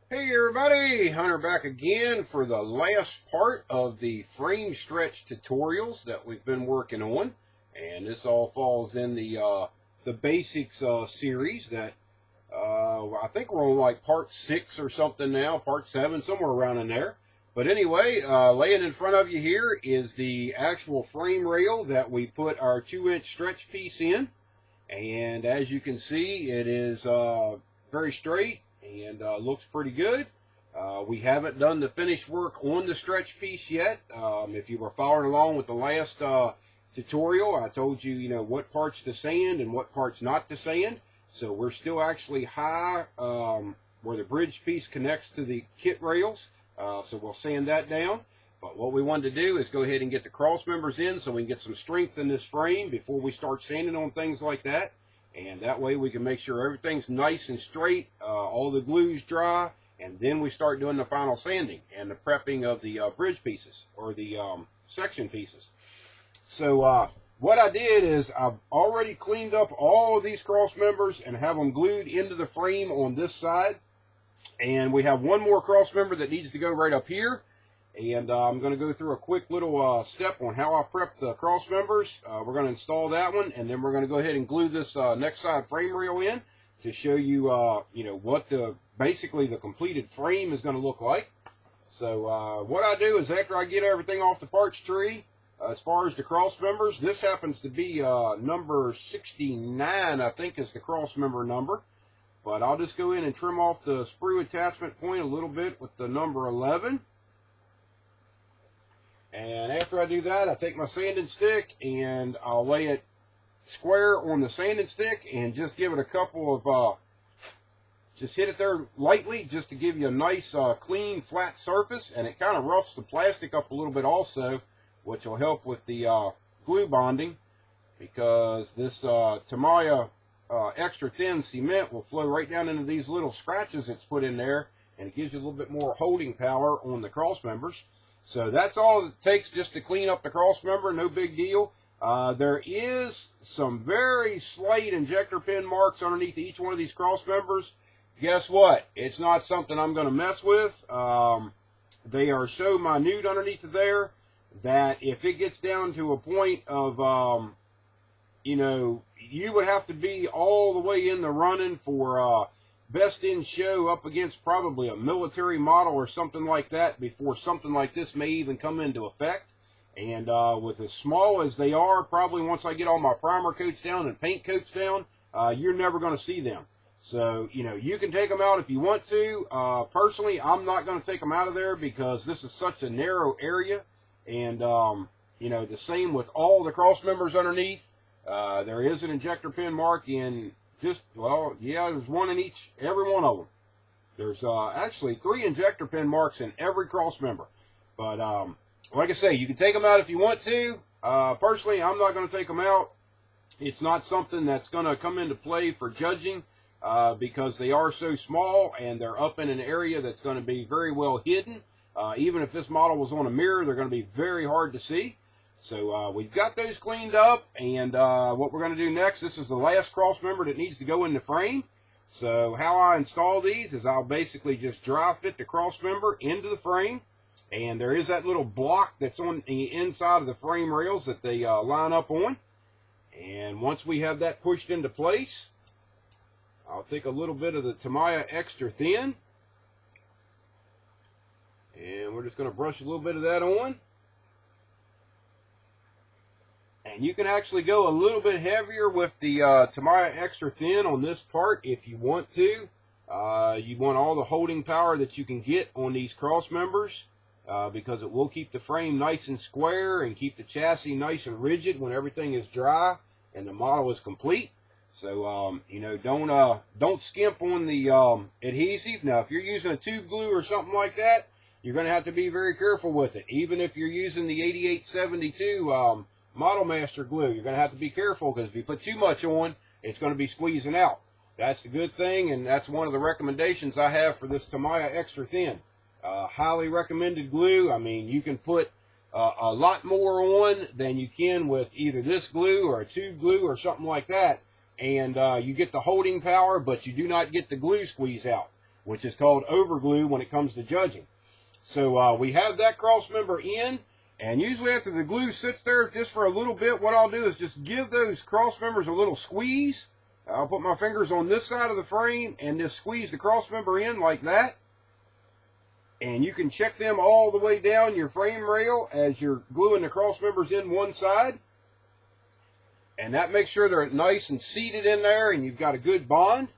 Hey everybody, Hunter back again for the last part of the frame stretch tutorials that we've been working on, and this all falls in the basics series that I think we're on like part 6 or something now, part 7, somewhere around in there. But anyway, laying in front of you here is the actual frame rail that we put our 2-inch stretch piece in, and as you can see, it is very straight and looks pretty good. We haven't done the finish work on the stretch piece yet. If you were following along with the last tutorial, I told you, what parts to sand and what parts not to sand. So we're still actually high where the bridge piece connects to the kit rails. So we'll sand that down. But what we wanted to do is go ahead and get the cross members in so we can get some strength in this frame before we start sanding on things like that. And that way we can make sure everything's nice and straight, all the glue's dry, and then we start doing the final sanding and the prepping of the bridge pieces, or the section pieces. So what I did is I've already cleaned up all of these cross members and have them glued into the frame on this side. And we have one more cross member that needs to go right up here. And I'm going to go through a quick little step on how I prep the cross members. We're going to install that one, and then we're going to go ahead and glue this next side frame rail in to show you, what basically the completed frame is going to look like. So what I do is after I get everything off the parts tree, as far as the cross members, this happens to be number 69, I think is the cross member number. But I'll just go in and trim off the sprue attachment point a little bit with the number 11. And after I do that, I take my sanding stick and I'll lay it square on the sanding stick and just give it a couple of, just hit it there lightly just to give you a nice clean flat surface. And it kind of roughs the plastic up a little bit also, which will help with the glue bonding, because this Tamiya extra thin cement will flow right down into these little scratches it's put in there, and it gives you a little bit more holding power on the cross members. So that's all it takes just to clean up the cross member, no big deal. There is some very slight injector pin marks underneath each one of these cross members. Guess what? It's not something I'm going to mess with. They are so minute underneath of there that if it gets down to a point of, you would have to be all the way in the running for best in show up against probably a military model or something like that before something like this may even come into effect. And with as small as they are, probably once I get all my primer coats down and paint coats down, you're never going to see them. So, you can take them out if you want to. Personally, I'm not going to take them out of there because this is such a narrow area. And, the same with all the cross members underneath. There is an injector pin mark in there's one in every one of them. There's actually 3 injector pin marks in every cross member. But like I say, you can take them out if you want to. Personally, I'm not going to take them out. It's not something that's going to come into play for judging because they are so small and they're up in an area that's going to be very well hidden. Even if this model was on a mirror, they're going to be very hard to see. So we've got those cleaned up, and what we're going to do next, this is the last cross member that needs to go in the frame. So how I install these is I'll basically just dry fit the cross member into the frame, and there is that little block that's on the inside of the frame rails that they line up on. And once we have that pushed into place, I'll take a little bit of the Tamiya extra thin, and we're just going to brush a little bit of that on. And you can actually go a little bit heavier with the Tamiya extra thin on this part if you want to. You want all the holding power that you can get on these cross members because it will keep the frame nice and square and keep the chassis nice and rigid when everything is dry and the model is complete. So don't skimp on the adhesive. Now, if you're using a tube glue or something like that, you're going to have to be very careful with it. Even if you're using the 8872 Model Master glue, you're going to have to be careful because if you put too much on, it's going to be squeezing out. That's the good thing, and that's one of the recommendations I have for this Tamiya extra thin. Highly recommended glue. I mean, you can put a lot more on than you can with either this glue or a tube glue or something like that, and you get the holding power, but you do not get the glue squeeze out. which is called overglue when it comes to judging. So we have that cross member in, and usually after the glue sits there just for a little bit, what I'll do is just give those cross members a little squeeze. I'll put my fingers on this side of the frame and just squeeze the cross member in like that. And you can check them all the way down your frame rail as you're gluing the cross members in one side. And that makes sure they're nice and seated in there and you've got a good bond.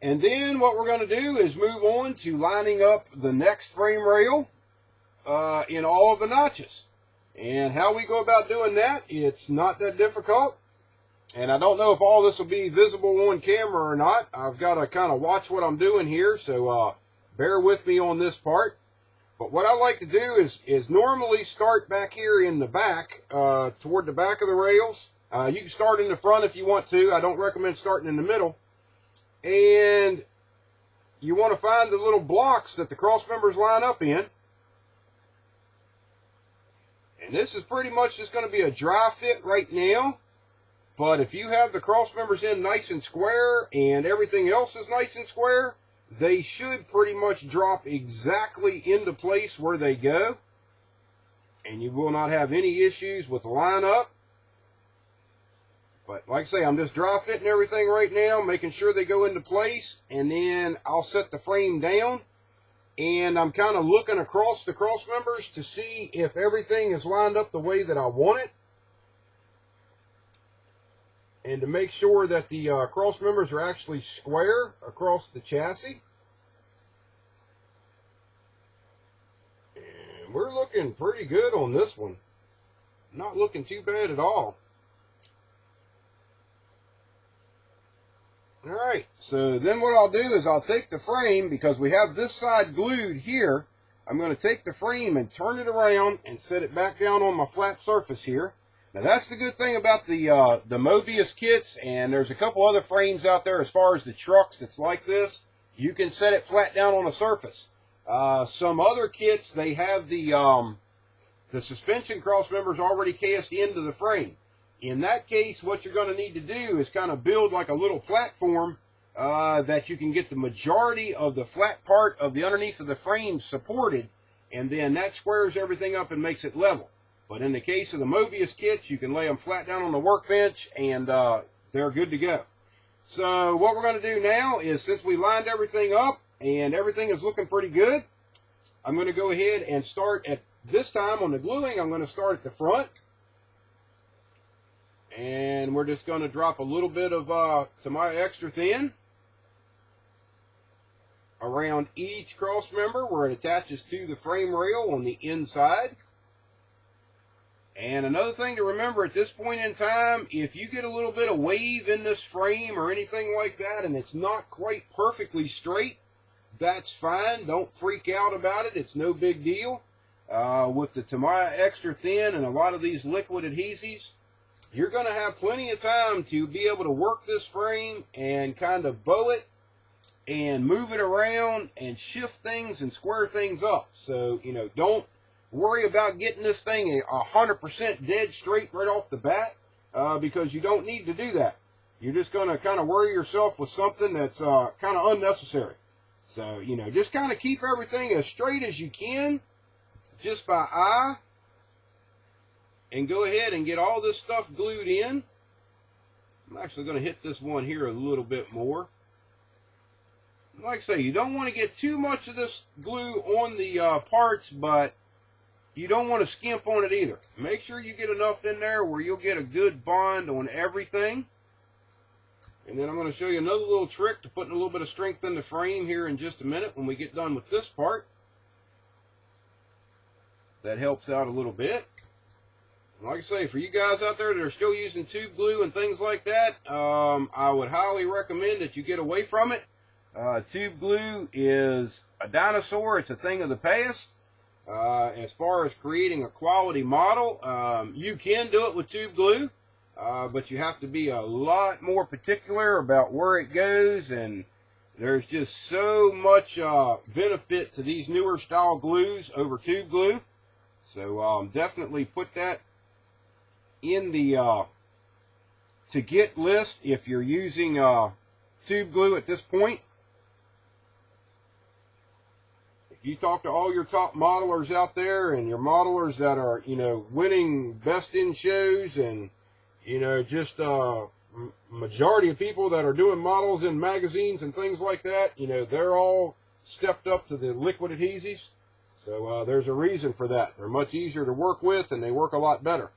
And then what we're going to do is move on to lining up the next frame rail in all of the notches. And how we go about doing that, it's not that difficult. And I don't know if all this will be visible on camera or not. I've got to kind of watch what I'm doing here, so bear with me on this part. But what I like to do is normally start back here in the back, toward the back of the rails. You can start in the front if you want to. I don't recommend starting in the middle. And you want to find the little blocks that the cross members line up in. And this is pretty much just going to be a dry fit right now. But if you have the cross members in nice and square and everything else is nice and square, they should pretty much drop exactly into place where they go. And you will not have any issues with the lineup. But like I say, I'm just dry fitting everything right now, making sure they go into place. And then I'll set the frame down. And I'm kind of looking across the cross members to see if everything is lined up the way that I want it. And to make sure that the cross members are actually square across the chassis. And we're looking pretty good on this one. Not looking too bad at all. Alright, so then what I'll do is I'll take the frame, because we have this side glued here. I'm going to take the frame and turn it around and set it back down on my flat surface here. Now that's the good thing about the Mobius kits, and there's a couple other frames out there as far as the trucks that's like this. You can set it flat down on a surface. Some other kits, they have the suspension cross members already cast into the frame. In that case, what you're going to need to do is kind of build like a little platform that you can get the majority of the flat part of the underneath of the frame supported, and then that squares everything up and makes it level. But in the case of the Mobius kits, you can lay them flat down on the workbench, and they're good to go. So what we're going to do now is, since we lined everything up and everything is looking pretty good, I'm going to go ahead and start at this time on the gluing. I'm going to start at the front. And we're just going to drop a little bit of Tamiya extra thin around each cross member where it attaches to the frame rail on the inside. And another thing to remember at this point in time, if you get a little bit of wave in this frame or anything like that and it's not quite perfectly straight, that's fine. Don't freak out about it. It's no big deal. With the Tamiya extra thin and a lot of these liquid adhesives, you're going to have plenty of time to be able to work this frame and kind of bow it and move it around and shift things and square things up. So, you know, don't worry about getting this thing 100% dead straight right off the bat, because you don't need to do that. You're just going to kind of worry yourself with something that's kind of unnecessary. So, you know, just kind of keep everything as straight as you can, just by eye, and go ahead and get all this stuff glued in. I'm actually going to hit this one here a little bit more. Like I say, you don't want to get too much of this glue on the parts, but you don't want to skimp on it either. Make sure you get enough in there where you'll get a good bond on everything. And then I'm going to show you another little trick to putting a little bit of strength in the frame here in just a minute when we get done with this part. That helps out a little bit. Like I say, for you guys out there that are still using tube glue and things like that, I would highly recommend that you get away from it. Tube glue is a dinosaur. It's a thing of the past. As far as creating a quality model, you can do it with tube glue, but you have to be a lot more particular about where it goes, and there's just so much benefit to these newer style glues over tube glue. So definitely put that in the to get list if you're using tube glue at this point. if you talk to all your top modelers out there and your modelers that are, you know, winning best in shows and, you know, just majority of people that are doing models in magazines and things like that, you know, they're all stepped up to the liquid adhesives. So there's a reason for that. They're much easier to work with and they work a lot better.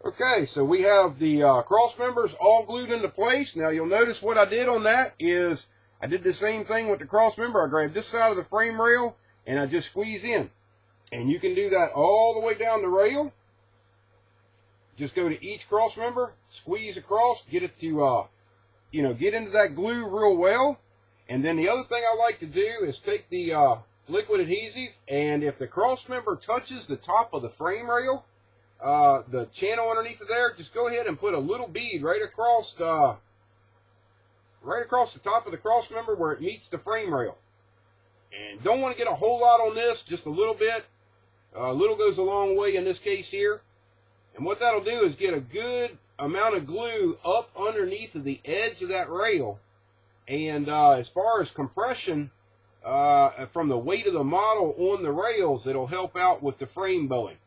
Okay, so we have the cross members all glued into place. Now you'll notice what I did on that is I did the same thing with the cross member. I grabbed this side of the frame rail and I just squeeze in. And you can do that all the way down the rail. Just go to each cross member, squeeze across, get it to, you know, get into that glue real well. And then the other thing I like to do is take the liquid adhesive, and if the cross member touches the top of the frame rail, the channel underneath of there, just go ahead and put a little bead right across the top of the cross member where it meets the frame rail. And don't want to get a whole lot on this, just a little bit. A little goes a long way in this case here. And what that'll do is get a good amount of glue up underneath of the edge of that rail. And as far as compression from the weight of the model on the rails, it'll help out with the frame bowing.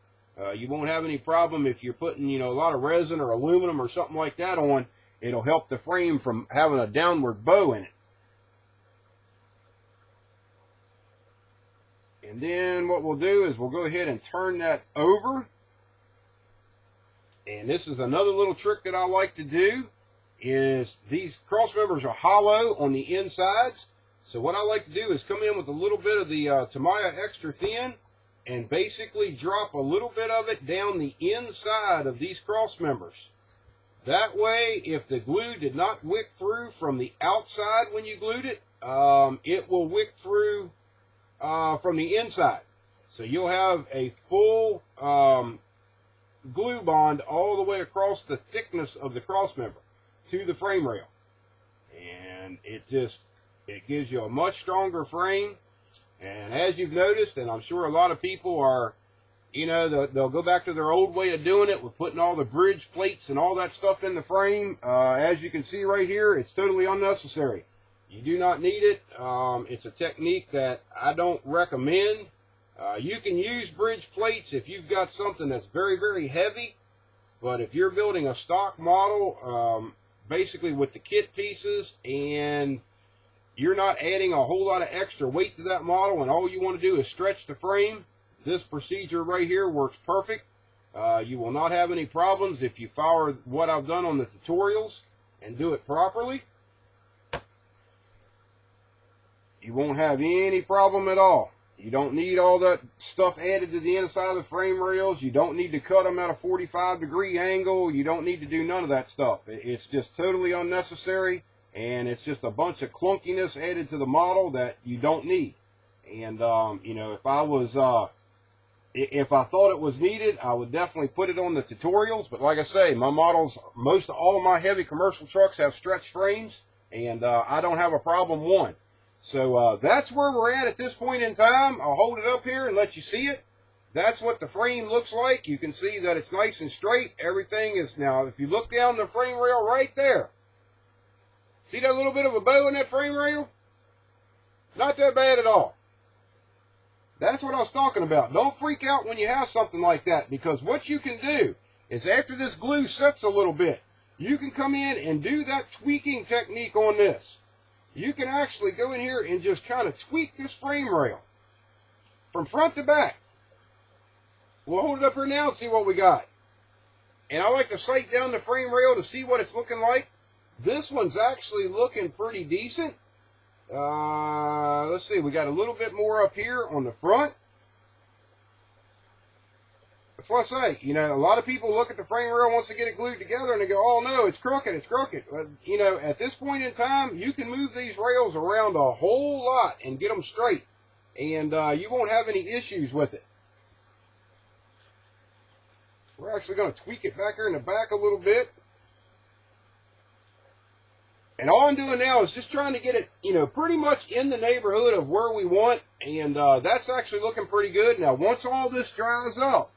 You won't have any problem if you're putting, you know, a lot of resin or aluminum or something like that on. It'll help the frame from having a downward bow in it. And then what we'll do is we'll go ahead and turn that over. And this is another little trick that I like to do, is these cross members are hollow on the insides. So what I like to do is come in with a little bit of the Tamiya Extra Thin and basically drop a little bit of it down the inside of these cross members. That way, if the glue did not wick through from the outside when you glued it, it will wick through from the inside. So you'll have a full glue bond all the way across the thickness of the cross member to the frame rail. And it gives you a much stronger frame. And as you've noticed, and I'm sure a lot of people are, you know, they'll go back to their old way of doing it with putting all the bridge plates and all that stuff in the frame. As you can see right here, it's totally unnecessary. You do not need it. It's a technique that I don't recommend. You can use bridge plates if you've got something that's very, very heavy. But if you're building a stock model, basically with the kit pieces, and you're not adding a whole lot of extra weight to that model and all you want to do is stretch the frame, this procedure right here works perfect. You will not have any problems if you follow what I've done on the tutorials and do it properly. You won't have any problem at all. You don't need all that stuff added to the inside of the frame rails. You don't need to cut them at a 45-degree angle. You don't need to do none of that stuff. It's just totally unnecessary. And it's just a bunch of clunkiness added to the model that you don't need. And, you know, if I thought it was needed, I would definitely put it on the tutorials. But like I say, my models, most of all of my heavy commercial trucks have stretched frames. And I don't have a problem one. So that's where we're at this point in time. I'll hold it up here and let you see it. That's what the frame looks like. You can see that it's nice and straight. Everything is, now, if you look down the frame rail right there, see that little bit of a bow in that frame rail? Not that bad at all. That's what I was talking about. Don't freak out when you have something like that, because what you can do is after this glue sets a little bit, you can come in and do that tweaking technique on this. You can actually go in here and just kind of tweak this frame rail from front to back. We'll hold it up here now and see what we got. And I like to sight down the frame rail to see what it's looking like. This one's actually looking pretty decent. Let's see, we got a little bit more up here on the front. That's what I say. You know, a lot of people look at the frame rail once they get it glued together and they go, oh no, it's crooked, it's crooked. But, you know, at this point in time, you can move these rails around a whole lot and get them straight. And you won't have any issues with it. We're actually going to tweak it back here in the back a little bit. And all I'm doing now is just trying to get it, you know, pretty much in the neighborhood of where we want. And that's actually looking pretty good. Now, once all this dries up,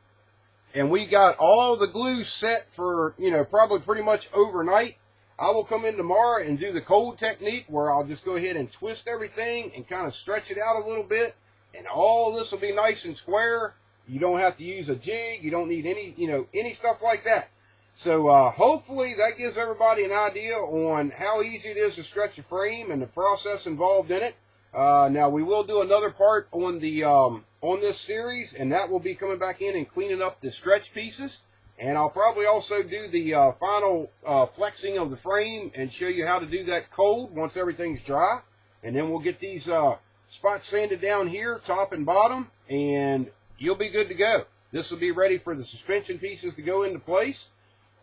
and we got all the glue set for, you know, probably pretty much overnight, I will come in tomorrow and do the cold technique where I'll just go ahead and twist everything and kind of stretch it out a little bit. and all this will be nice and square. You don't have to use a jig. You don't need any, any stuff like that. So hopefully that gives everybody an idea on how easy it is to stretch a frame and the process involved in it. Now we will do another part on the on this series, and that will be coming back in and cleaning up the stretch pieces. And I'll probably also do the final flexing of the frame and show you how to do that cold once everything's dry. And then we'll get these spots sanded down here, top and bottom, and you'll be good to go. This will be ready for the suspension pieces to go into place.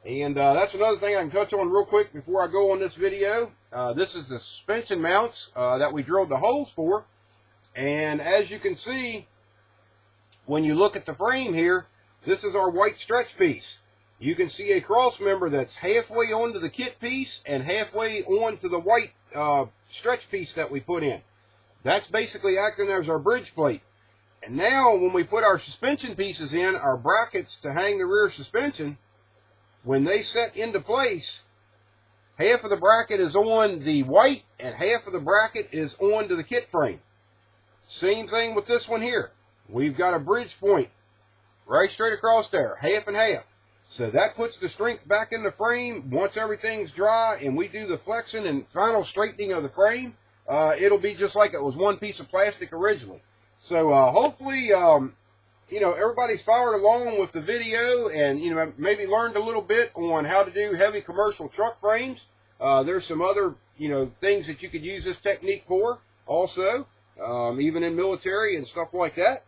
And that's another thing I can touch on real quick before I go on this video. This is the suspension mounts that we drilled the holes for. And as you can see, when you look at the frame here, this is our white stretch piece. You can see a cross member that's halfway onto the kit piece and halfway onto the white stretch piece that we put in. That's basically acting as our bridge plate. And now when we put our suspension pieces in, our brackets to hang the rear suspension, when they set into place, half of the bracket is on the white and half of the bracket is on to the kit frame. Same thing with this one here. We've got a bridge point right straight across there, half and half. So that puts the strength back in the frame. Once everything's dry and we do the flexing and final straightening of the frame, it'll be just like it was one piece of plastic originally. So hopefully, everybody's followed along with the video and, maybe learned a little bit on how to do heavy commercial truck frames. There's some other, things that you could use this technique for also, even in military and stuff like that.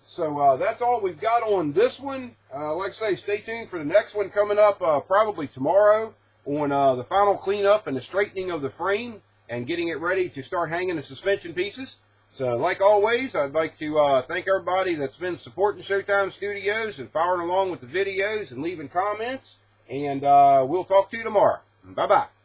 So that's all we've got on this one. Like I say, stay tuned for the next one coming up probably tomorrow on the final cleanup and the straightening of the frame and getting it ready to start hanging the suspension pieces. So like always, I'd like to thank everybody that's been supporting Showtime Studios and following along with the videos and leaving comments. And we'll talk to you tomorrow. Bye-bye.